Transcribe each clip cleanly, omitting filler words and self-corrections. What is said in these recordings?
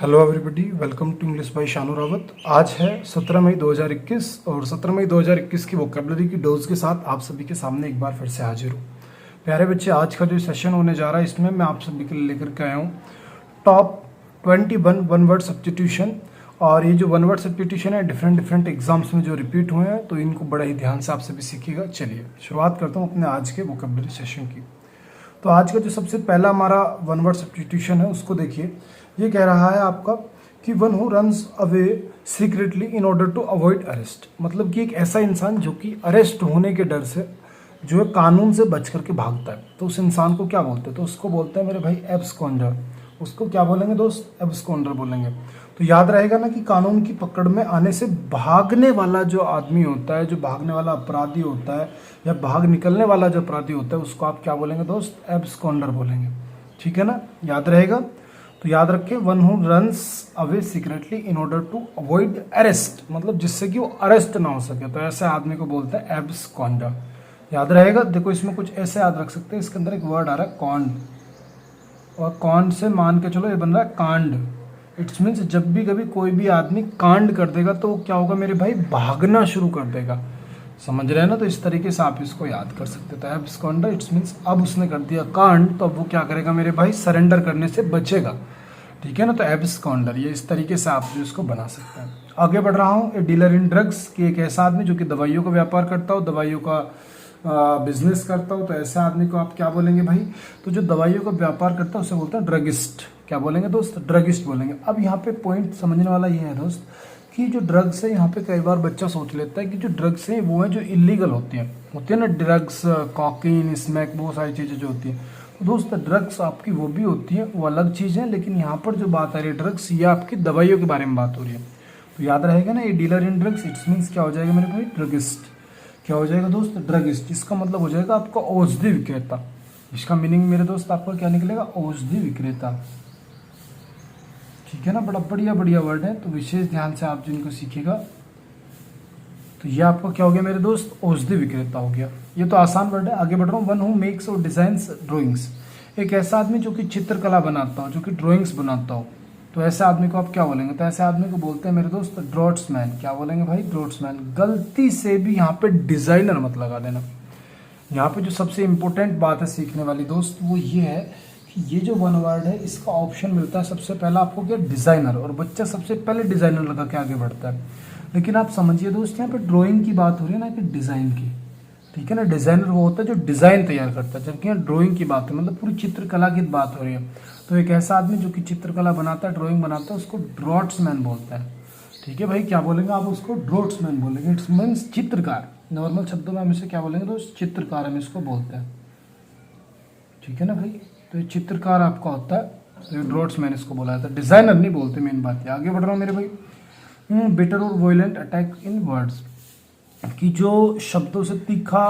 Hello everybody, welcome to English by Shanu Rawat. आज है 17 मई 2021 और 17 मई 2021 की वोकेबलरी की डोज के साथ आप सभी के सामने एक बार फिर से हाजिर हूँ। प्यारे बच्चे, आज का जो सेशन होने जा रहा है इसमें मैं आप सभी के लिए लेकर के आया हूँ टॉप 21 वन वर्ड सब्स्टिट्यूशन। और ये जो वन वर्ड सब्स्टिट्यूशन है डिफरेंट एग्जाम्स में जो रिपीट हुए हैं, तो इनको बड़ा ही ध्यान से आप सभी सीखिएगा। चलिए शुरुआत करता हूँ अपने आज के वोकेबलरी सेशन की। तो आज का जो सबसे पहला हमारा वन वर्ड सब्स्टिट्यूशन है उसको देखिए। ये कह रहा है आपका कि one who runs away secretly in order to avoid arrest. मतलब कि एक ऐसा इंसान जो कि अरेस्ट होने के डर से जो है कानून से बच करके भागता है, तो उस इंसान को क्या बोलते हैं? तो उसको बोलते हैं मेरे भाई एब्सकॉन्डर। उसको क्या बोलेंगे दोस्त? एब्सकॉन्डर बोलेंगे। तो याद रहेगा ना कि कानून की पकड़ में आने से भागने वाला जो आदमी होता है, जो भागने वाला अपराधी होता है या भाग निकलने वाला जो अपराधी होता है, उसको आप क्या बोलेंगे दोस्त? एब्सकॉन्डर बोलेंगे। ठीक है ना, याद रहेगा। तो याद रखें, one who runs away secretly in order to avoid arrest, मतलब जिससे कि वो अरेस्ट ना हो सके, तो ऐसे आदमी को बोलते हैं एब्सकॉन्डर। याद रहेगा। देखो इसमें कुछ ऐसे याद रख सकते हैं, इसके अंदर एक वर्ड आ रहा है कॉन्ड, और कॉन्ड से मान के चलो ये बन रहा है कांड। इट्स मीन्स जब भी कभी कोई भी आदमी कांड कर देगा तो क्या होगा मेरे भाई? भागना शुरू कर देगा। समझ रहे हैं ना? तो इस तरीके से आप इसको याद कर सकते थे। एब्सकॉन्डर इट्स मीन्स अब उसने कर दिया कांड, तो अब वो क्या करेगा मेरे भाई? सरेंडर करने से बचेगा। ठीक है ना? तो एब्सकॉन्डर, ये इस तरीके से आप इसको बना सकते हैं। आगे बढ़ रहा हूँ। ए डीलर इन ड्रग्स, कि एक ऐसा आदमी जो कि दवाइयों का व्यापार करता हो, दवाइयों का बिजनेस करता हो, तो ऐसे आदमी को आप क्या बोलेंगे भाई? तो जो दवाइयों का व्यापार करता है उसे बोलते हैं ड्रगिस्ट। क्या बोलेंगे दोस्त? ड्रगिस्ट बोलेंगे। अब यहाँ पे पॉइंट समझने वाला ये है दोस्त कि जो ड्रग्स है, यहाँ पे कई बार बच्चा सोच लेता है कि जो ड्रग्स है वो है जो इलीगल होती है ना, ड्रग्स, कॉकेन, स्मैक, बहुत सारी चीज़ें जो होती हैं। तो दोस्त ड्रग्स आपकी वो भी होती है, वो अलग चीज़ है, लेकिन यहाँ पर जो बात आ रही है ड्रग्स, ये आपकी दवाइयों के बारे में बात हो रही है। तो याद रहेगा ना, ये dealer in drugs it's means क्या हो जाएगा मेरे भाई? ड्रगिस्ट। क्या हो जाएगा दोस्त? ड्रगिस्ट। इसका मतलब हो जाएगा आपका औषधि विक्रेता। इसका मीनिंग मेरे दोस्त आपका क्या निकलेगा? औषधि विक्रेता। ठीक है ना? बड़ा बढ़िया बढ़िया वर्ड है, तो विशेष ध्यान से आप जिनको सीखेगा। तो ये आपका क्या हो गया मेरे दोस्त? औषधि विक्रेता हो गया। ये तो आसान वर्ड है। आगे बढ़ रहा हूँ। वन हु मेक्स और डिजाइन्स ड्राइंग्स, एक ऐसा आदमी जो कि चित्रकला बनाता हो, जो कि ड्राइंग्स बनाता हो, तो ऐसे आदमी को आप क्या बोलेंगे? तो ऐसे आदमी को बोलते हैं मेरे दोस्त ड्रॉट्समैन। क्या बोलेंगे भाई? ड्रॉट्समैन। गलती से भी यहाँ पे डिजाइनर मत लगा देना। यहाँ पे जो सबसे इंपॉर्टेंट बात है सीखने वाली दोस्त, वो ये है कि ये जो वन वर्ड है इसका ऑप्शन मिलता है सबसे पहला आपको क्या? डिजाइनर। और बच्चा सबसे पहले डिजाइनर लगा के आगे बढ़ता है। लेकिन आप समझिए दोस्त, यहाँ पे ड्राइंग की बात हो रही है ना कि डिजाइन की। ठीक है ना? डिजाइनर वो होता है जो डिजाइन तैयार करता है, जबकि यहाँ ड्राइंग की बात है, मतलब पूरी चित्रकला की बात हो रही है। तो एक ऐसा आदमी जो कि चित्रकला बनाता है, ड्राइंग बनाता है, उसको ड्रॉट्समैन बोलता है। ठीक है भाई, क्या बोलेंगे आप उसको? ड्रॉट्समैन बोलेंगे। इट्स मीन्स चित्रकार। नॉर्मल शब्दों में हम इसे क्या बोलेंगे दोस्त? चित्रकार हम इसको बोलते हैं। ठीक है ना भाई? तो ये चित्रकार आपका होता है, तो ड्रॉट्समैन इसको बोला जाता है, डिजाइनर नहीं बोलते। मेन बात है। आगे बढ़ रहा हूँ मेरे भाई। बिटर और वॉयलेंट अटैक इन वर्ड्स, कि जो शब्दों से तीखा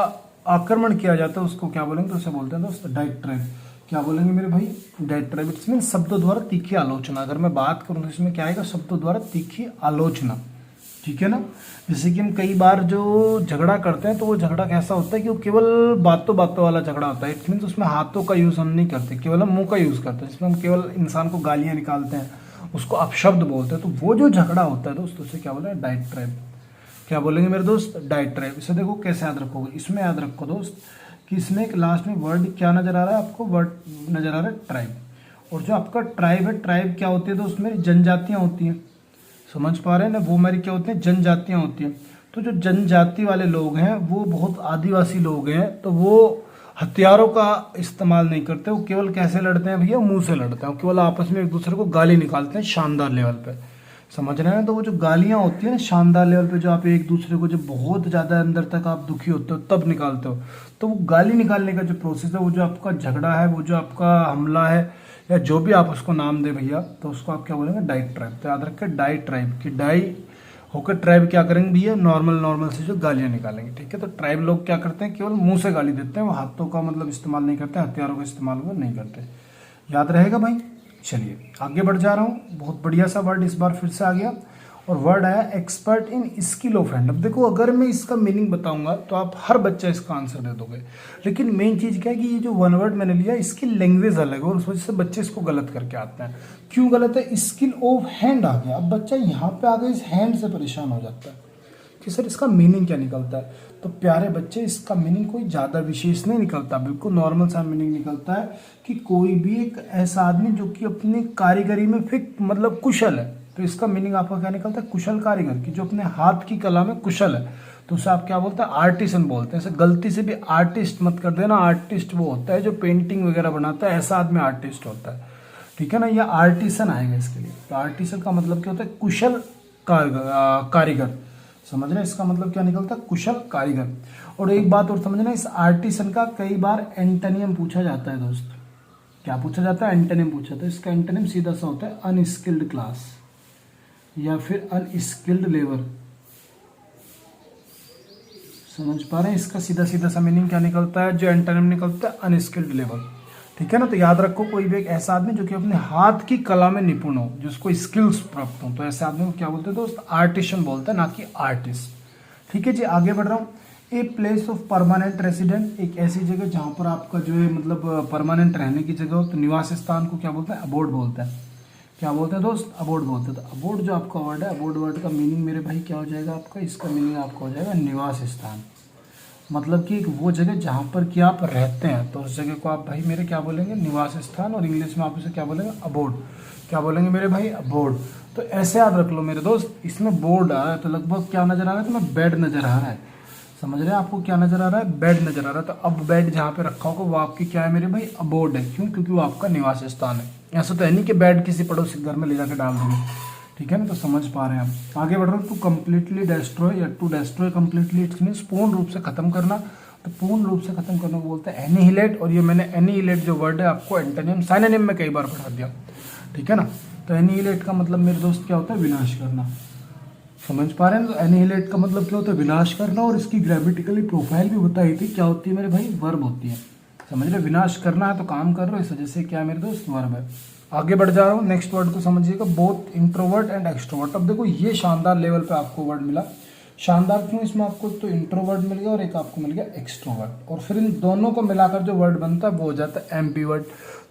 आक्रमण किया जाता है उसको क्या बोलेंगे? तो उसे बोलते हैं दोस्त डायट्रेब। क्या बोलेंगे मेरे भाई? डायट्रेब। इट्स मीन शब्दों द्वारा तीखी आलोचना। अगर मैं बात करूँ तो इसमें क्या आएगा? शब्दों द्वारा तीखी आलोचना। ठीक है ना? जैसे कि हम कई बार जो झगड़ा करते हैं, तो वो झगड़ा कैसा होता है कि वो केवल बातों बातों वाला झगड़ा होता है। इट मीन्स उसमें हाथों का यूज़ हम नहीं करते, केवल हम मुंह का यूज़ करते हैं, जिसमें हम केवल इंसान को गालियाँ निकालते हैं, उसको अपशब्द बोलते हैं। तो वो जो झगड़ा होता है दोस्त, उसे क्या बोलते हैं? डायट्रेब। क्या बोलेंगे मेरे दोस्त? डायट्राइब। इसे देखो कैसे याद रखोगे। इसमें याद रखो दोस्त कि इसमें एक लास्ट में वर्ड क्या नजर आ रहा है आपको? वर्ड नजर आ रहा है ट्राइब। और जो आपका ट्राइब है, ट्राइब क्या होती है दोस्त? मेरी जनजातियां होती हैं। समझ पा रहे हैं ना? वो मेरी क्या होती हैं? जनजातियां होती हैं। तो जो जनजाति वाले लोग हैं वो बहुत आदिवासी लोग हैं, तो वो हथियारों का इस्तेमाल नहीं करते। वो केवल कैसे लड़ते हैं भैया? मुंह से लड़ते हैं। केवल आपस में एक दूसरे को गाली निकालते हैं शानदार लेवल पे। समझ रहे हैं? तो वो जो गालियाँ होती है ना शानदार लेवल पे, जो आप एक दूसरे को जब बहुत ज़्यादा अंदर तक आप दुखी होते हो तब निकालते हो, तो वो गाली निकालने का जो प्रोसेस है, वो जो आपका झगड़ा है, वो जो आपका हमला है, या जो भी आप उसको नाम दे भैया, तो उसको आप क्या बोलेंगे? Diet tribe. तो याद रखें डाइट ट्राइब की डाई होकर ट्राइब क्या करेंगे भैया? नॉर्मल से जो गालियाँ निकालेंगे। ठीक है? तो ट्राइब लोग क्या करते हैं? केवल मुंह से गाली देते हैं, वो हाथों का मतलब इस्तेमाल नहीं करते, हथियारों का इस्तेमाल वो नहीं करते। याद रहेगा भाई? चलिए आगे बढ़ जा रहा हूँ। बहुत बढ़िया सा वर्ड इस बार फिर से आ गया। और वर्ड आया expert in skill of hand. अब देखो अगर मैं इसका मीनिंग बताऊंगा तो आप हर बच्चा इसका आंसर दे दोगे, लेकिन मेन चीज़ क्या है कि ये जो वन वर्ड मैंने लिया इसकी लैंग्वेज अलग है और उस वजह से बच्चे इसको गलत करके आते हैं। क्यों गलत है? स्किल ऑफ हैंड आ गया, अब बच्चा यहाँ पे आगे इस हैंड से परेशान हो जाता है कि सर इसका मीनिंग क्या निकलता है। तो प्यारे बच्चे इसका मीनिंग कोई ज़्यादा विशेष नहीं निकलता, बिल्कुल नॉर्मल सा मीनिंग निकलता है कि कोई भी एक ऐसा आदमी जो कि अपनी कारीगरी में फिट मतलब कुशल है। तो इसका मीनिंग आपका क्या निकलता है? कुशल कारीगर, की जो अपने हाथ की कला में कुशल है। तो उसे आप क्या बोलते हैं? आर्टिसन बोलते हैं। ऐसे गलती से भी आर्टिस्ट मत कर देना, आर्टिस्ट वो होता है जो पेंटिंग वगैरह बनाता है, ऐसा आदमी आर्टिस्ट होता है, ठीक है ना। यह आर्टिसन आएगा इसके लिए। तो आर्टिसन का मतलब क्या होता है? कुशल कारीगर, समझ रहे हैं? इसका मतलब क्या निकलता है? कुशल कारीगर। और एक बात और समझना, इस आर्टिसन का कई बार एंटोनियम पूछा जाता है दोस्त। क्या पूछा जाता है? एंटोनियम पूछा। तो इसका एंटोनियम सीधा सा होता है अनस्किल्ड क्लास या फिर अनस्किल्ड लेबर। समझ पा रहे हैं? इसका सीधा सीधा सा मीनिंग क्या निकलता है? जो एंटोनियम निकलता है अनस्किल्ड लेबर, ठीक है ना। तो याद रखो कोई भी एक ऐसा आदमी जो कि अपने हाथ की कला में निपुण हो, जिसको स्किल्स प्राप्त हो, तो ऐसे आदमी को क्या बोलते हैं दोस्त? आर्टिशन बोलते हैं, ना कि आर्टिस्ट। ठीक है जी, आगे बढ़ रहा हूँ। A place of permanent resident, एक ऐसी जगह जहाँ पर आपका जो है मतलब परमानेंट रहने की जगह हो, तो निवास स्थान को क्या बोलते हैं? अबोर्ड बोलते हैं। क्या बोलते हैं दोस्त? अबोर्ड बोलते हैं। तो अबोर्ड जो आपका वर्ड है, अबोर्ड वर्ड का मीनिंग मेरे भाई क्या हो जाएगा आपका? इसका मीनिंग आपका हो जाएगा निवास स्थान, मतलब कि एक वो जगह जहाँ पर कि आप रहते हैं, तो उस जगह को आप भाई मेरे क्या बोलेंगे? निवास स्थान। और इंग्लिश में आप उसे क्या बोलेंगे? अबोर्ड। क्या बोलेंगे मेरे भाई? अबोर्ड। तो ऐसे याद रख लो मेरे दोस्त, इसमें बोर्ड आ रहा है तो लगभग क्या नजर आ रहा है? तो मैं बेड नजर आ रहा है। समझ रहे हैं? आपको क्या नजर आ रहा है? बेड नजर आ रहा है। तो अब बेड जहाँ पे रखा होगा वो आपकी क्या है मेरे भाई? अबोर्ड है। क्यों? क्योंकि वो आपका निवास स्थान है। ऐसा तो है नहीं कि बेड किसी पड़ोसी घर में ले जाकर डाल देंगे, ठीक है ना। तो समझ पा रहे हैं आप। आगे बढ़ रहे हो। टू कम्प्लीटली डिस्ट्रॉय या to destroy completely, it's means पूर्ण रूप से खत्म करना। तो पूर्ण रूप से खत्म करने को बोलते हैं एनिहिलेट। और ये मैंने एनिहिलेट जो वर्ड है आपको एंटोनिम साइनोनिम में कई बार पढ़ा दिया, ठीक है ना। तो एनिहिलेट का मतलब मेरे दोस्त क्या होता है? विनाश करना। समझ पा रहे हैं? तो एनिहिलेट का मतलब क्या होता है? विनाश करना। और इसकी ग्रामेटिकली प्रोफाइल भी बताई थी, क्या होती है मेरे भाई? वर्ब होती है। समझ रहे? विनाश करना है तो काम कर रहे हो, इस वजह से क्या है मेरे दोस्त? वर्ब है। आगे बढ़ जा रहा हूँ। नेक्स्ट वर्ड को समझिएगा, बोथ इंट्रोवर्ट एंड एक्सट्रोवर्ट। अब देखो ये शानदार लेवल पे आपको वर्ड मिला। शानदार क्यों? इसमें आपको तो इंट्रोवर्ट मिल गया और एक आपको मिल गया एक्सट्रोवर्ट, और फिर इन दोनों को मिलाकर जो वर्ड बनता है वो हो जाता है एम्बीवर्ट।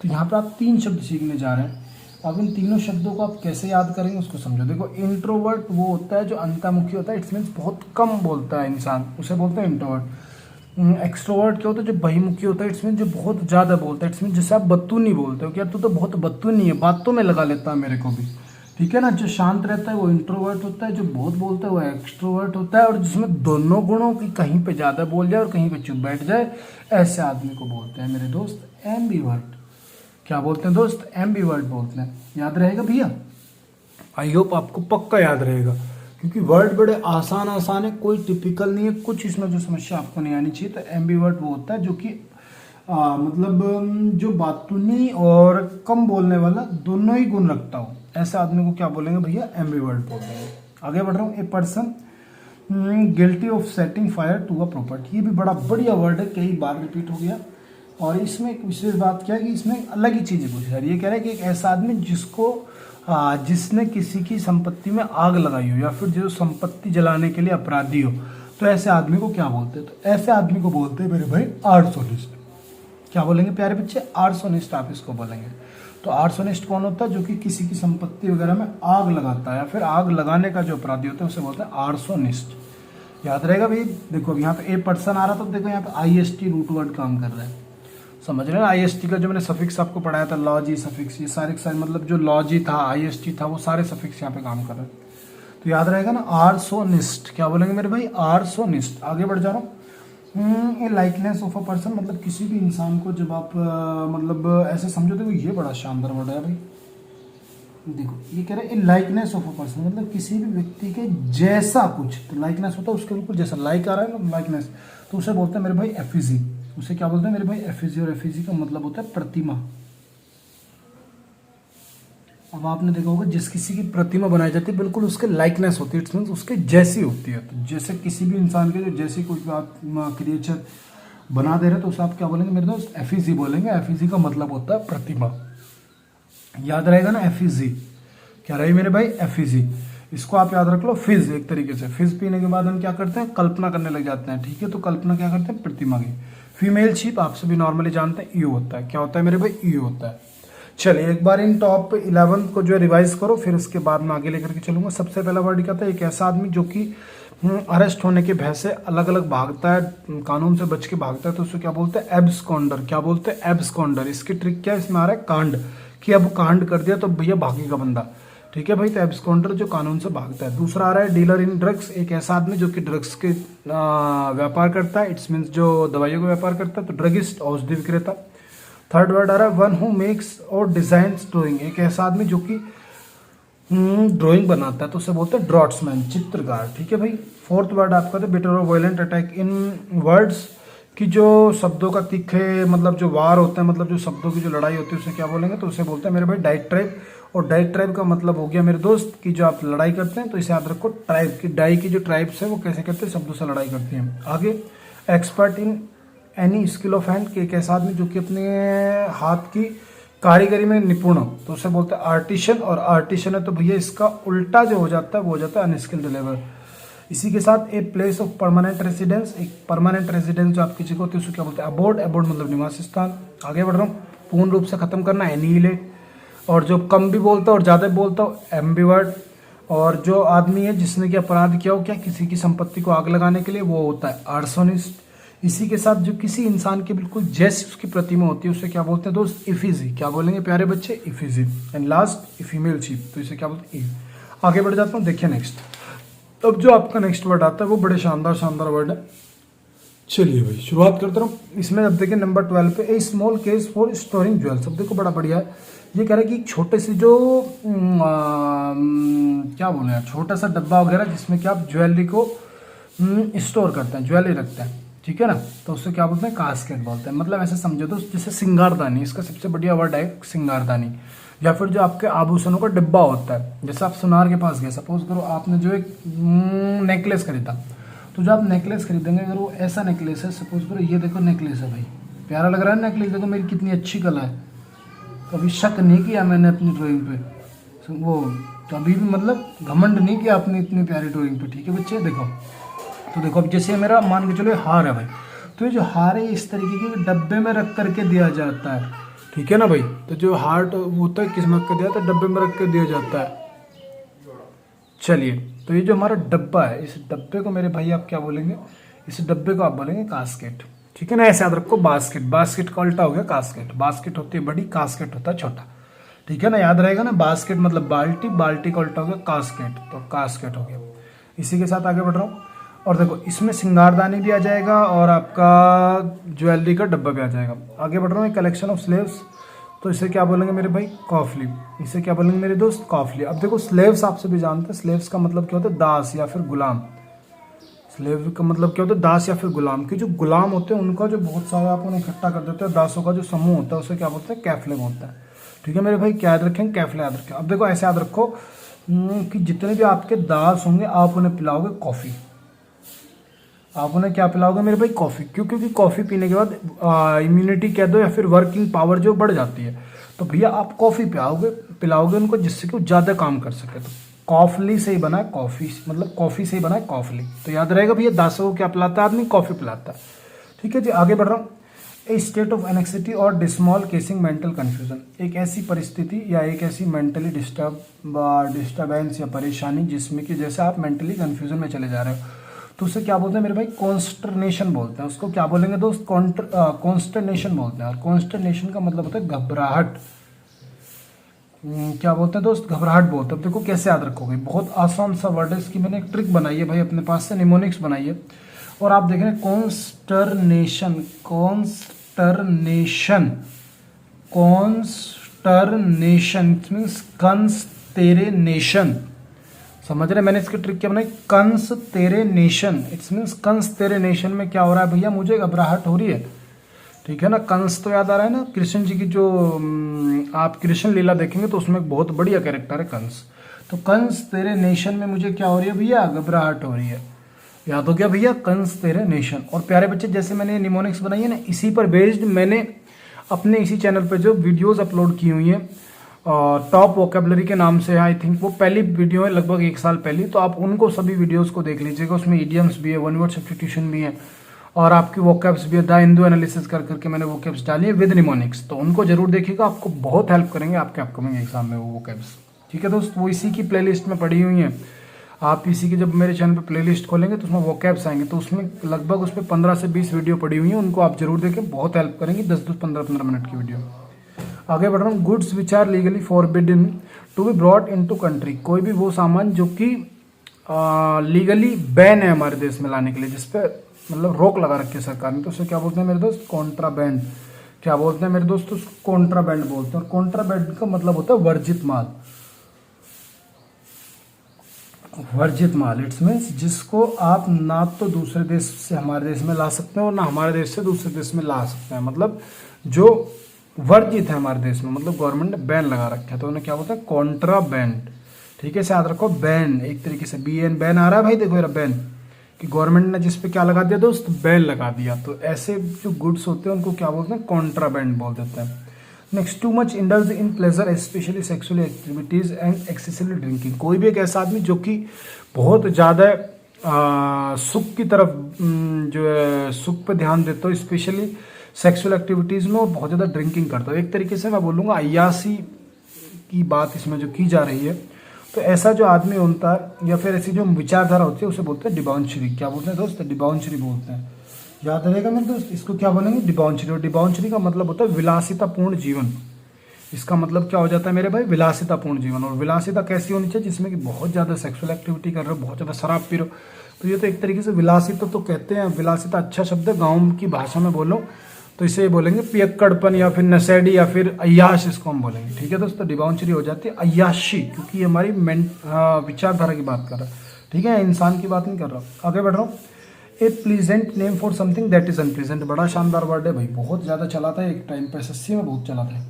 तो यहाँ पे आप 3 शब्द सीखने जा रहे हैं। अब इन तीनों शब्दों को आप कैसे याद करेंगे उसको समझो। देखो इंट्रोवर्ट वो होता है जो अंतर्मुखी होता है, इट्स मीन्स बहुत कम बोलता है इंसान, उसे बोलते हैं इंट्रोवर्ट। एक्सट्रोवर्ट क्या होता है? जो बहिमुखी होता है, इट्स मीन जो बहुत ज़्यादा बोलता है। इट्स मीन जैसे आप बत्तूनी बोलते हो कि यार तू तो बहुत बत्तूनी है, बातों में लगा लेता है मेरे को भी, ठीक है ना। जो शांत रहता है वो इंट्रोवर्ट होता है, जो बहुत बोलता है वो एक्सट्रोवर्ट होता है, और जिसमें दोनों गुणों की कहीं पे ज़्यादा बोल जाए और कहीं पे चुप बैठ जाए, ऐसे आदमी को बोलते हैं मेरे दोस्त एम्बीवर्ट। क्या बोलते हैं दोस्त? एम्बीवर्ट बोलते हैं। याद रहेगा भैया? आई होप आपको पक्का याद रहेगा, क्योंकि वर्ड बड़े आसान आसान है, कोई टिपिकल नहीं है, कुछ इसमें जो समस्या आपको नहीं आनी चाहिए। तो एम्बीवर्ट वो होता है जो कि मतलब जो बातूनी और कम बोलने वाला दोनों ही गुण रखता हो, ऐसे आदमी को क्या बोलेंगे भैया? एम्बीवर्ट बोलेंगे। आगे बढ़ रहा हूँ। A person guilty of setting fire to a property, ये भी बड़ा बढ़िया वर्ड है, कई बार रिपीट हो गया। और इसमें एक विशेष बात क्या है कि इसमें अलग ही चीज़ें पूछी जा रही है। ये कह रहा है कि एक ऐसा आदमी जिसने किसी की संपत्ति में आग लगाई हो या फिर जो संपत्ति जलाने के लिए अपराधी हो, तो ऐसे आदमी को क्या बोलते हैं? तो ऐसे आदमी को बोलते हैं मेरे भाई आर्सोनिस्ट। क्या बोलेंगे प्यारे बच्चे? आर्सोनिस्ट आप इसको बोलेंगे। तो आर्सोनिस्ट कौन होता है? जो कि किसी की संपत्ति वगैरह में आग लगाता है या फिर आग लगाने का जो अपराधी होता है उसे बोलते हैं आर्सोनिस्ट। याद रहेगा भाई? देखो यहाँ पे ए पर्सन आ रहा था, तो देखो यहाँ पे IST रूट वर्ड काम कर रहा है। समझ रहे हैं? IST का जो मैंने सफिक्स आपको पढ़ाया था, लॉजी सफिक्स, ये सारे मतलब जो लॉजी था, IST था, वो सारे सफिक्स यहाँ पे काम कर रहे हैं। तो याद रहेगा ना, आर्सोनिस्ट। क्या बोलेंगे मेरे भाई? आर्सोनिस्ट। आगे बढ़ जा रहा हूँ। ए लाइकनेस ऑफ अ पर्सन, मतलब किसी भी इंसान को जब आप मतलब ऐसे समझो, देखो ये बड़ा शानदार वर्ड है भाई। देखो ये कह रहे हैं ए लाइकनेस ऑफ अ पर्सन, मतलब किसी भी व्यक्ति के जैसा कुछ। तो लाइकनेस होता है उसके बिल्कुल जैसा, लाइक आ रहा है ना, लाइकनेस, तो उसे बोलते हैं मेरे भाई एफिजी। उसे क्या बोलते हैं मेरे भाई? एफिजी। और एफिजी का मतलब होता है प्रतिमा। अब आपने देखा होगा जिस किसी की प्रतिमा बनाई जाती है बिल्कुल उसके लाइकनेस होती है, इट्स मीन्स उसके जैसी होती है। तो जैसे किसी भी इंसान के जो जैसी कोई बात क्रिएचर बना दे रहे तो उसे आप क्या बोलेंगे मेरे दोस्त? एफिजी बोलेंगे। एफिजी का मतलब होता है प्रतिमा। याद रहेगा ना? एफिजी क्या रही मेरे भाई? एफिजी। इसको आप याद रख लो फिज, एक तरीके से फिज पीने के बाद हम क्या करते हैं, कल्पना करने लग जाते हैं, ठीक है। तो कल्पना क्या करते हैं, प्रतिमा की। फीमेल शीप आप सभी नॉर्मली जानते हैं ईव होता है, क्या होता है मेरे भाई, ईव होता है। चलिए एक बार इन टॉप 11 को जो है रिवाइज करो, फिर उसके बाद मैं आगे लेकर के चलूंगा। सबसे पहला वर्ड क्या था, एक ऐसा आदमी जो कि अरेस्ट होने के भय से अलग अलग भागता है, कानून से बच के भागता है, तो उसको क्या बोलते हैं, एब्सकॉन्डर। क्या बोलते हैं, एब्सकॉन्डर। इसकी ट्रिक क्या है, इसमें आ रहा है कांड, कि अब कांड कर दिया तो भैया भागेगा बंदा, ठीक है भाई। तो एब्सकॉन्डर जो कानून से भागता है। दूसरा आ रहा है डीलर इन ड्रग्स, एक ऐसा आदमी जो कि ड्रग्स के व्यापार करता है, इट्स मीन्स जो दवाइयों का व्यापार करता है, तो ड्रगिस्ट, औषधि विक्रेता। थर्ड वर्ड आ रहा है वन हु मेक्स और डिजाइन्स ड्राइंग, एक ऐसा आदमी जो कि ड्राइंग बनाता है, तो उसे बोलते हैं ड्रॉट्समैन, चित्रकार, ठीक है भाई। फोर्थ वर्ड आपका था बिटर और वायलेंट अटैक इन वर्ड्स, कि जो शब्दों का तीखे मतलब जो वार होता है, मतलब जो शब्दों की जो लड़ाई होती है उसे क्या बोलेंगे, तो उसे बोलते हैं मेरे भाई डाइट्राइब। और डाइट्राइब का मतलब हो गया मेरे दोस्त कि जो आप लड़ाई करते हैं, तो इसे याद रखो ट्राइब की, डाई की जो ट्राइब्स है वो कैसे करते हैं, शब्दों से लड़ाई करती हैं। आगे expert in any skill of hand, के एक ऐसा आदमी जो कि अपने हाथ की कारीगरी में निपुण हो, तो उसे बोलते हैं आर्टिशन। और आर्टिशन है तो भैया इसका उल्टा जो हो जाता है वो हो जाता है अनस्किल्ड लेबर। इसी के साथ a place of permanent residence, एक परमानेंट रेजिडेंस जो आपकी जगह होती है उसको क्या बोलते हैं, अबोर्ड। अबोर्ड मतलब निवास स्थान। आगे बढ़ रहा हूँ, पूर्ण रूप से खत्म करना, एनीहिलेट। और जो कम भी बोलता है और ज़्यादा भी बोलता हो, एम्बिवर्ड। और जो आदमी है जिसने कि अपराध किया हो क्या, किसी की संपत्ति को आग लगाने के लिए, वो होता है आर्सोनिस्ट। इसी के साथ जो किसी इंसान की बिल्कुल जैसी उसकी प्रतिमा होती है उसे क्या बोलते हैं दोस्त, इफिजी। क्या बोलेंगे प्यारे बच्चे, इफिजी। एंड लास्ट फीमेल शीप, तो इसे क्या बोलते हैं, ईव। आगे बढ़ जाता हूँ, देखिए नेक्स्ट। अब जो आपका नेक्स्ट वर्ड आता है वो बड़े शानदार शानदार वर्ड है। चलिए भाई शुरुआत करता हूँ। इसमें अब देखिए नंबर 12 पे, a small case for storing jewels. अब देखो बड़ा बढ़िया है, ये कह रहा है कि छोटे से जो क्या बोले यार, छोटा सा डब्बा वगैरह जिसमें कि आप ज्वेलरी को स्टोर करते हैं, ज्वेलरी रखते हैं, ठीक है ना, तो उससे क्या बोलते हैं, कास्केट बोलते हैं। मतलब ऐसे समझो तो जैसे सिंगारदानी, इसका सबसे बढ़िया वर्ड है सिंगारदानी। या फिर जो आपके आभूषणों का डिब्बा होता है, जैसे आप सुनार के पास गए, सपोज करो आपने जो एक नेकलेस खरीदा, तो जो आप नेकलेस खरीदेंगे अगर वो ऐसा नेकलेस है, सपोज करो ये देखो नेकलेस है भाई, प्यारा लग रहा है नेकलेस, देखो मेरी कितनी अच्छी कला है, कभी शक नहीं किया मैंने अपनी ड्राइंग पे, वो कभी भी मतलब घमंड नहीं किया अपनी इतनी प्यारी ड्राइंग पे, ठीक है बच्चे। देखो तो देखो अब जैसे मेरा मान के चलो हार है भाई, तो ये जो हार है इस तरीके के डब्बे में रख करके दिया जाता है, ठीक है ना भाई। तो जो हार्ट होता है किस में रख के दिया जाता है, डब्बे में रख के दिया जाता है। चलिए तो ये जो हमारा डब्बा है, इस डब्बे को मेरे भाई आप क्या बोलेंगे, इस डब्बे को आप बोलेंगे कास्केट, ठीक है ना। ऐसे याद रखो, बास्केट, बास्केट का उल्टा हो गया कास्केट। बास्केट होती है बड़ी, कास्केट होता है छोटा, ठीक है ना, याद रहेगा ना। बास्केट मतलब बाल्टी, बाल्टी का उल्टा हो गया कास्केट, तो कास्केट हो गया। इसी के साथ आगे बढ़ रहा हूँ, और देखो इसमें सिंगारदानी भी आ जाएगा और आपका ज्वेलरी का डब्बा भी आ जाएगा। आगे बढ़ रहा हूँ, कलेक्शन ऑफ स्लेव्स, तो इसे क्या बोलेंगे मेरे भाई, कॉफली। इसे क्या बोलेंगे मेरे दोस्त, कॉफली। अब देखो स्लेव्स आपसे भी जानते हैं, स्लेव्स का मतलब क्या होता है, दास या फिर गुलाम। स्लेव का मतलब क्या होता है, दास या फिर गुलाम। के जो गुलाम होते हैं उनका जो बहुत सारा आप उन्हें इकट्ठा कर देते हैं, दासों का जो समूह होता है उसे क्या बोलते हैं, कैफले बोलते हैं, ठीक है मेरे भाई। क्या याद रखें, कैफले याद रखें। अब देखो ऐसे याद रखो कि जितने भी आपके दास होंगे आप उन्हें पिलाओगे कॉफ़ी, आप उन्हें क्या पिलाओगे मेरे भाई, कॉफ़ी। क्यों, क्योंकि कॉफ़ी पीने के बाद इम्यूनिटी कह दो या फिर वर्किंग पावर जो बढ़ जाती है, तो भैया आप कॉफ़ी पिलाओगे उनको, जिससे कि वो ज़्यादा काम कर सके। तो कॉफली से ही बना है कॉफ़ी, मतलब कॉफ़ी से ही बना है कॉफली। तो याद रहेगा भैया, दासों को क्या पिलाता है आदमी, कॉफ़ी पिलाता है, ठीक है जी। आगे बढ़ रहा हूँ, ए स्टेट ऑफ एनेक्सिटी और डिस्मॉल केसिंग मेंटल कन्फ्यूजन, एक ऐसी परिस्थिति या एक ऐसी मेंटली डिस्टर्बेंस या परेशानी जिसमें कि जैसे आप मेंटली कन्फ्यूजन में चले जा रहे हो, तो उसे क्या बोलते हैं मेरे भाई, कॉन्स्टरनेशन बोलते हैं। उसको क्या बोलेंगे दोस्त, कॉन्स्टरनेशन बोलते हैं। और कॉन्स्टरनेशन का मतलब होता है घबराहट। क्या बोलते हैं दोस्त, घबराहट बोलते हैं। अब देखो कैसे याद रखोगे, बहुत आसान सा वर्ड है, इसकी मैंने एक ट्रिक बनाई है भाई अपने पास से, निमोनिक्स बनाई है। और आप देख रहे हैं कॉन्स्टरनेशन, कॉन्स्टरनेशन, कॉन्स्टरनेशन मीन्स कंस तेरे नेशन, समझ रहे। मैंने इसकी ट्रिक क्या बनाई, कंस तेरे नेशन, इट्स मीन्स कंस तेरे नेशन में क्या हो रहा है भैया, मुझे घबराहट हो रही है, ठीक है ना। कंस तो याद आ रहा है ना, कृष्ण जी की जो आप कृष्ण लीला देखेंगे तो उसमें एक बहुत बढ़िया कैरेक्टर है कंस। तो कंस तेरे नेशन में मुझे क्या हो रही है भैया, घबराहट हो रही है। याद हो गया भैया, कंस तेरे नेशन। और प्यारे बच्चे जैसे मैंने निमोनिक्स बनाई है ना, इसी पर बेस्ड मैंने अपने इसी चैनल पर जो वीडियोस अपलोड की हुई हैं, टॉप वोकेबलरी के नाम से, आई थिंक वो पहली वीडियो है लगभग 1 साल पहले, तो आप उनको सभी वीडियोस को देख लीजिएगा। उसमें इडियम्स भी है, वन वर्ड सब्स्टिट्यूशन भी है और आपकी वोकैब्स भी है। द हिंदू एनालिसिस कर करके मैंने वोकैब्स डाली है विद निमोनिक्स, तो उनको जरूर देखिएगा, आपको बहुत हेल्प करेंगे आपके अपकमिंग एग्जाम में वो वोकैब्स। ठीक है दोस्त, वो इसी की प्लेलिस्ट में पड़ी हुई है। आप इसी की जब मेरे चैनल पे प्लेलिस्ट खोलेंगे तो उसमें वोकैब्स आएंगे, तो उसमें लगभग उस पर 15 से 20 वीडियो पड़ी हुई है, उनको आप जरूर देखें, बहुत हेल्प करेंगी। 10-10, 15-15 मिनट की वीडियो। आगे बढ़ रहा हूँ। Goods which are legally forbidden to be brought into country, कोई भी वो सामान जो कि लीगली बैन है हमारे देश में लाने के लिए, जिसपे मतलब रोक लगा रखी है सरकार ने, तो उसे क्या बोलते हैं मेरे दोस्त? कॉन्ट्राबैंड। क्या बोलते हैं मेरे दोस्त? उसको कॉन्ट्राबैंड बोलते हैं। और कॉन्ट्राबैंड का मतलब होता है वर्जित माल। वर्जित माल इट्स मीन्स जिसको आप ना तो दूसरे देश से हमारे देश में ला सकते हैं और ना हमारे देश से दूसरे देश में ला सकते हैं, मतलब जो वर्जित है हमारे देश में, मतलब गवर्नमेंट ने बैन लगा रखा है, तो उन्हें क्या बोलते हैं? कॉन्ट्राबैंड। ठीक है, याद रखो, बैन एक तरीके से BN बैन आ रहा है भाई, देखो मेरा बैन, कि गवर्नमेंट ने जिस पे क्या लगा दिया दोस्त? बैन लगा दिया। तो ऐसे जो गुड्स होते हैं उनको क्या बोलते हैं? कॉन्ट्राबैंड बोल देते हैं। Next, too much indulge in pleasure specially sexual activities and excessively drinking, कोई भी एक ऐसा आदमी जो कि बहुत ज़्यादा सुख की तरफ जो है सुख पे ध्यान देता हो, स्पेशली सेक्सुअल एक्टिविटीज़ में, और बहुत ज़्यादा ड्रिंकिंग करता हो, एक तरीके से मैं बोलूँगा अय्यासी की बात इसमें जो की जा रही है, तो ऐसा जो आदमी होता है या फिर ऐसी जो विचारधारा होती है उसे बोलते हैं डिबाउंशरी। क्या बोलते हैं दोस्त? डिबाउंशरी बोलते हैं। याद रहेगा मेरे दोस्त, इसको क्या बोलेंगे? डिबाउंशरी। और डिबाउंशरी का मतलब होता है विलासितापूर्ण जीवन। इसका मतलब क्या हो जाता है मेरे भाई? विलासितापूर्ण जीवन। और विलासिता कैसी होनी चाहिए? जिसमें कि बहुत ज़्यादा सेक्सुअल एक्टिविटी कर रहे हो, बहुत ज़्यादा शराब पी रहे हो, तो ये तो एक तरीके से विलासिता तो कहते हैं। विलासिता अच्छा शब्द है, गाँव की भाषा में बोलो तो इसे बोलेंगे पियक्कड़पन या फिर नशेड़ी या फिर अय्याश, इसको हम बोलेंगे। ठीक है दोस्तों, डिबाउंशरी हो जाती है अय्याशी, क्योंकि ये हमारी विचारधारा की बात कर रहा है। ठीक है, इंसान की बात नहीं कर रहा। आगे बढ़ रहा हूँ। A pleasant name for something that is unpleasant, बड़ा शानदार वर्ड है भाई, बहुत ज़्यादा चला था एक टाइम पे, SSC में बहुत चला था।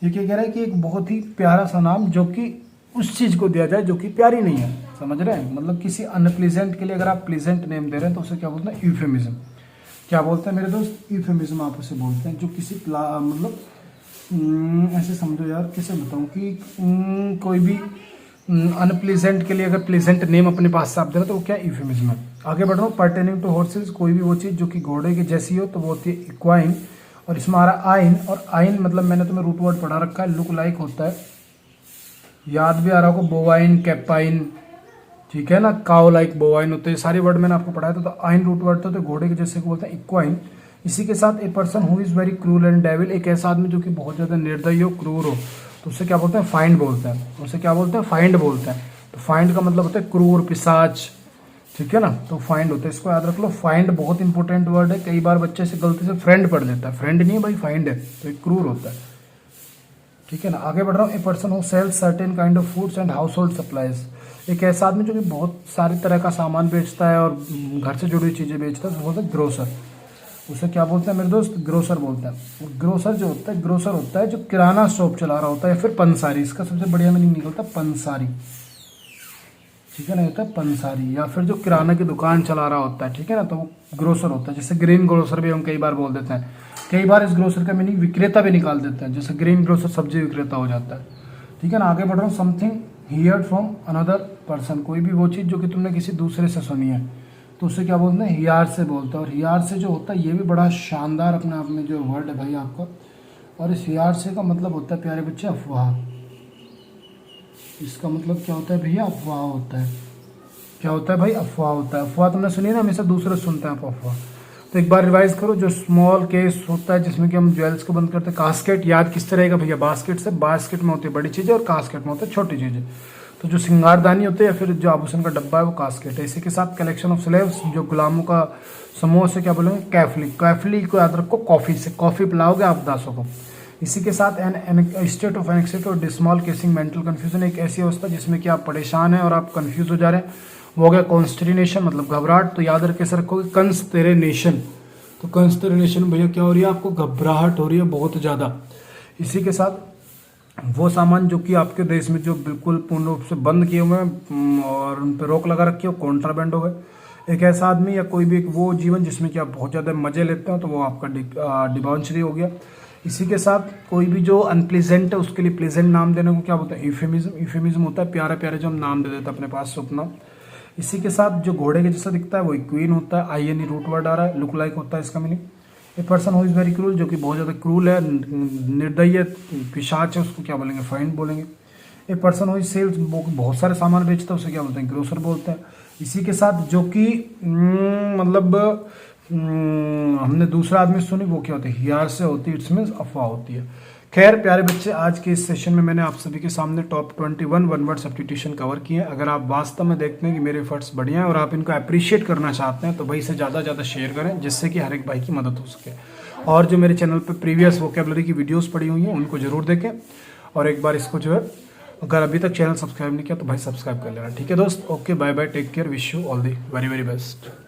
ये क्या कह रहा है कि एक बहुत ही प्यारा सा नाम जो कि उस चीज़ को दिया जाए जो कि प्यारी नहीं है, समझ रहे हैं? मतलब किसी अनप्लीजेंट के लिए अगर आप प्लीजेंट नेम दे रहे हैं तो उसे क्या बोलते हैं? यूफेमिज्म। क्या बोलते हैं मेरे दोस्त? यूफेमिज्म आप उसे बोलते हैं, जो किसी मतलब ऐसे समझो यार, कैसे बताऊँ कि कोई भी अनप्लीजेंट के लिए अगर प्लीजेंट नेम अपने पास से आप दे रहे हो तो वो क्या यूफेमिज्म है। आगे बढ़ रहा हूँ। पर्टेनिंग टू हॉर्सेज, कोई भी वो चीज़ जो कि घोड़े की जैसी हो तो वो होती है इक्वाइन। और इसमें आ रहा आइन, और आइन मतलब मैंने तुम्हें रूट वर्ड पढ़ा रखा है, लुक लाइक होता है, याद भी आ रहा होगा, बोवाइन, कैपाइन, ठीक है ना, काउ लाइक बोवाइन होते हैं, सारे वर्ड मैंने आपको पढ़ाया था। तो आइन रूट वर्ड तो घोड़े के जैसे को बोलते हैं इक्वाइन। इसी के साथ ए पर्सन हु इज़ वेरी क्रूर एंड डेविल, एक ऐसा आदमी जो कि बहुत ज़्यादा निर्दयी हो, क्रूर हो, तो उससे क्या बोलते हैं? फाइंड बोलते हैं। उसे क्या बोलते हैं? फाइंड बोलते हैं। तो फाइंड का मतलब होता है क्रूर, पिशाच, ठीक है ना, तो फाइंड होता है, इसको याद रख लो। फाइंड बहुत इंपॉर्टेंट वर्ड है, कई बार बच्चे से गलती से फ्रेंड पढ़ लेता है, फ्रेंड नहीं है भाई, फाइंड है, तो एक क्रूर होता है। ठीक है ना, आगे बढ़ रहा हूँ। A person who sells certain kind of foods and household supplies, एक ऐसा आदमी जो कि बहुत सारी तरह का सामान बेचता है और घर से जुड़ी हुई चीज़ें बेचता है, तो बोलते हैं ग्रोसर। उसे क्या बोलते हैं मेरे दोस्त? ग्रोसर बोलते हैं। ग्रोसर जो होता है, ग्रोसर होता है जो किराना शॉप चला रहा होता है, या फिर पंसारी, इसका सबसे बढ़िया मीनिंग निकलता है पंसारी। ठीक है ना, होता है पंसारी, या फिर जो किराना की दुकान चला रहा होता है, ठीक है ना, तो वो ग्रोसर होता है। जैसे ग्रीन ग्रोसर भी हम कई बार बोल देते हैं, कई बार इस ग्रोसर का मीनिंग विक्रेता भी निकाल देते हैं, जैसे ग्रीन ग्रोसर सब्जी विक्रेता हो जाता है। ठीक है ना, आगे बढ़ रहा हूँ। Something heard from another person, कोई भी वो चीज़ जो कि तुमने किसी दूसरे से सुनी है, तो उससे क्या बोलते हैं? हियार से बोलते हैं। और हियार से जो होता है ये भी बड़ा शानदार अपने आप में जो वर्ड है भाई आपका, और इस हियार से का मतलब होता है प्यारे बच्चे अफवाह। इसका मतलब क्या होता है भैया? अफवाह होता है। क्या होता है भाई? अफवाह होता है। अफवाह तुमने सुनी ना, हमेशा दूसरे सुनते हैं आप अफवाह। तो एक बार रिवाइज करो, जो स्मॉल केस होता है जिसमें कि हम ज्वेल्स को बंद करते हैं, कास्केट याद किस तरह का भैया? बास्केट से, बास्केट में होती है बड़ी चीज़ें और कास्केट में होती है छोटी चीज़ें। तो जो सिंगारदानी होते हैं या फिर जो आभूषण का डब्बा है वो कास्केट है। इसी के साथ कलेक्शन ऑफ स्लेव्स, जो गुलामों का समूह, से क्या बोलेंगे? कैफली। कैफली को याद रखो, कॉफ़ी से, कॉफ़ी पिलाओगे आप दासों को। इसी के साथ एन स्टेट ऑफ एंग्जाइटी और डिस्मॉल केसिंग मेंटल कन्फ्यूजन, एक ऐसी अवस्था जिसमें कि आप परेशान हैं और आप कंफ्यूज हो जा रहे हैं, वो हो गया कॉन्स्टिनेशन, मतलब घबराहट। तो याद रख कैसे रखोगे? कंस्टेरेनेशन। तो कंस्टेरेनेशन भैया क्या हो रही है? आपको घबराहट हो रही है बहुत ज़्यादा। इसी के साथ वो सामान जो कि आपके देश में जो बिल्कुल पूर्ण रूप से बंद किए हुए हैं और उन पर रोक लगा रखी है, कॉन्ट्राबैंड हो गए। एक ऐसा आदमी या कोई भी वो जीवन जिसमें कि आप बहुत ज़्यादा मज़े लेते हो, तो वो आपका डिबाउंशरी हो गया। इसी के साथ कोई भी जो अनप्लेजेंट है उसके लिए प्लेजेंट नाम देने को क्या बोलते हैं, यूफेमिज्म। यूफेमिज्म होता है प्यारे प्यारे जो हम नाम दे देते हैं अपने पास उपनाम। इसी के साथ जो घोड़े के जैसा दिखता है वो क्वीन होता है, आई एन रूट वर्ड आ रहा है, लुक लाइक होता है इसका meaning. A person who is very cruel, जो कि बहुत ज़्यादा क्रूल है, निर्दयी है, पिशाच है, उसको क्या बोलेंगे, फाइन बोलेंगे। ए पर्सन हु सेल्स, बहुत सारे सामान बेचता है, उसे क्या बोलते हैं, ग्रोसर बोलते हैं। इसी के साथ जो कि मतलब हमने दूसरा आदमी सुनी वो क्या होती है, हियार से होती है, इट्स मीन्स अफवाह होती है। खैर प्यारे बच्चे, आज के इस सेशन में मैंने आप सभी के सामने top 21 one word substitution cover किए हैं। अगर आप वास्तव में देखते हैं कि मेरे एफर्ट्स बढ़िया हैं और आप इनको अप्रिशिएट करना चाहते हैं तो भाई से ज़्यादा ज़्यादा शेयर करें, जिससे कि हर एक भाई की मदद हो सके। और जो मेरे चैनल पर प्रीवियस वोकेबलरी की वीडियोस पड़ी हुई हैं उनको जरूर देखें, और एक बार इसको जो है अगर अभी तक चैनल सब्सक्राइब नहीं किया तो भाई सब्सक्राइब कर लेना। ठीक है दोस्त, okay, bye bye, take care, wish you all the very very best.